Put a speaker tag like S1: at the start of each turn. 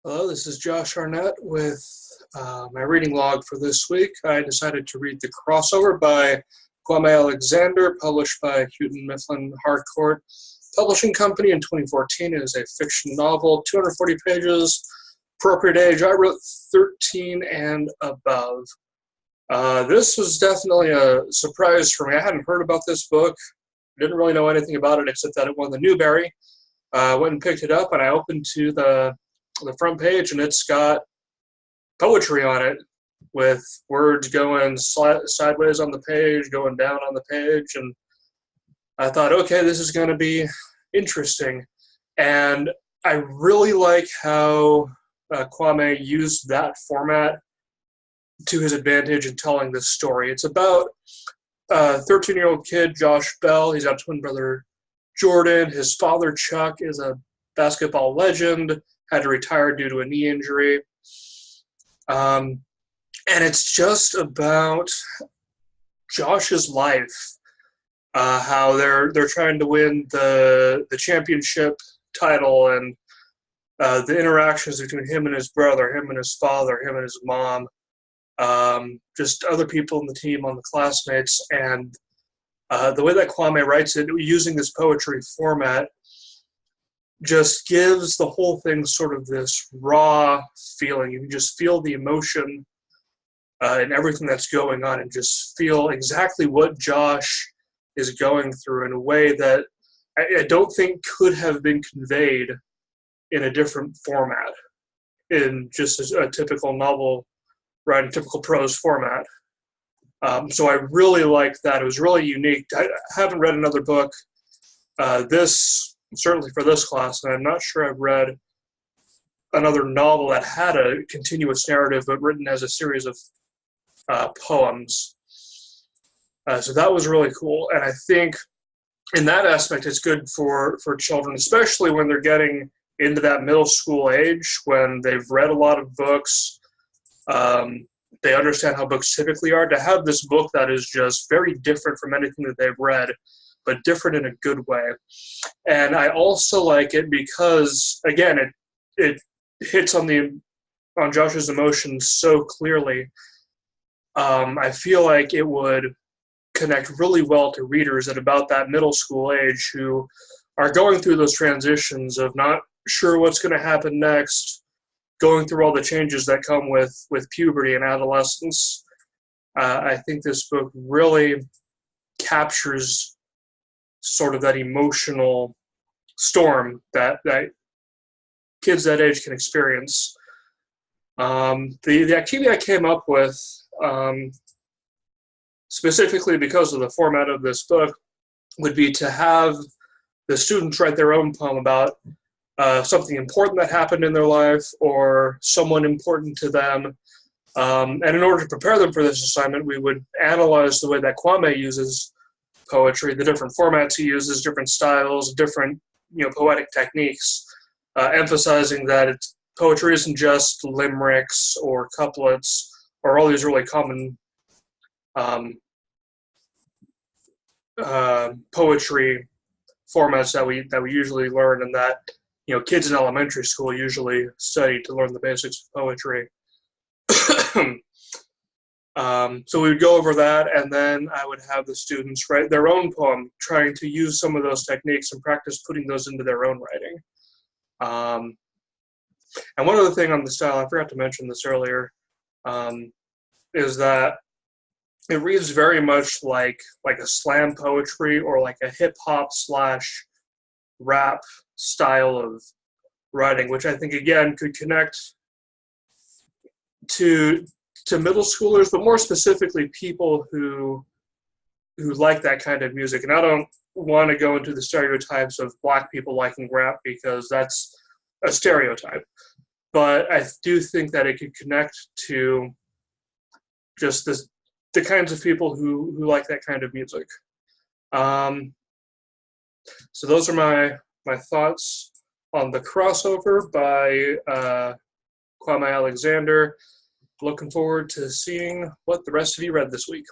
S1: Hello, this is Josh Arnett with my reading log for this week. I decided to read The Crossover by Kwame Alexander, published by Houghton Mifflin Harcourt Publishing Company in 2014. It is a fiction novel, 240 pages, appropriate age. I wrote 13 and above. This was definitely a surprise for me. I hadn't heard about this book. Didn't really know anything about it except that it won the Newbery. Went and picked it up, and I opened to the front page, and it's got poetry on it with words going sideways on the page, going down on the page, and I thought, okay, this is going to be interesting. And I really like how Kwame used that format to his advantage in telling this story. It's about a 13-year-old kid, Josh Bell. He's got a twin brother, Jordan. His father, Chuck, is a basketball legend, had to retire due to a knee injury. And it's just about Josh's life, how they're trying to win the championship title, and the interactions between him and his brother, him and his father, him and his mom, just other people in the team, on the classmates, and the way that Kwame writes it, using this poetry format, just gives the whole thing sort of this raw feeling. You can just feel the emotion and everything that's going on, and just feel exactly what Josh is going through in a way that I don't think could have been conveyed in a different format, in just a typical novel writing, typical prose format. So I really liked that. It was really unique. I haven't read another book certainly for this class, and I'm not sure I've read another novel that had a continuous narrative but written as a series of poems. So that was really cool, and I think in that aspect it's good for children, especially when they're getting into that middle school age, when they've read a lot of books. They understand how books typically are. To have this book that is just very different from anything that they've read, but different in a good way. And I also like it because, again, it hits on Josh's emotions so clearly. I feel like it would connect really well to readers at about that middle school age, who are going through those transitions of not sure what's going to happen next, going through all the changes that come with puberty and adolescence. I think this book really captures sort of that emotional storm that kids that age can experience. The activity I came up with, specifically because of the format of this book, would be to have the students write their own poem about something important that happened in their life, or someone important to them. And in order to prepare them for this assignment, we would analyze the way that Kwame uses poetry, the different formats he uses, different styles, different poetic techniques, emphasizing that poetry isn't just limericks or couplets or all these really common poetry formats that we usually learn, and that kids in elementary school usually study to learn the basics of poetry. So we would go over that, and then I would have the students write their own poem, trying to use some of those techniques and practice putting those into their own writing. And one other thing on the style, I forgot to mention this earlier, is that it reads very much like a slam poetry, or like a hip-hop / rap style of writing, which I think, again, could connect to middle schoolers, but more specifically people who like that kind of music. And I don't want to go into the stereotypes of Black people liking rap, because that's a stereotype. But I do think that it could connect to just the kinds of people who like that kind of music. So those are my thoughts on The Crossover by Kwame Alexander. Looking forward to seeing what the rest of you read this week.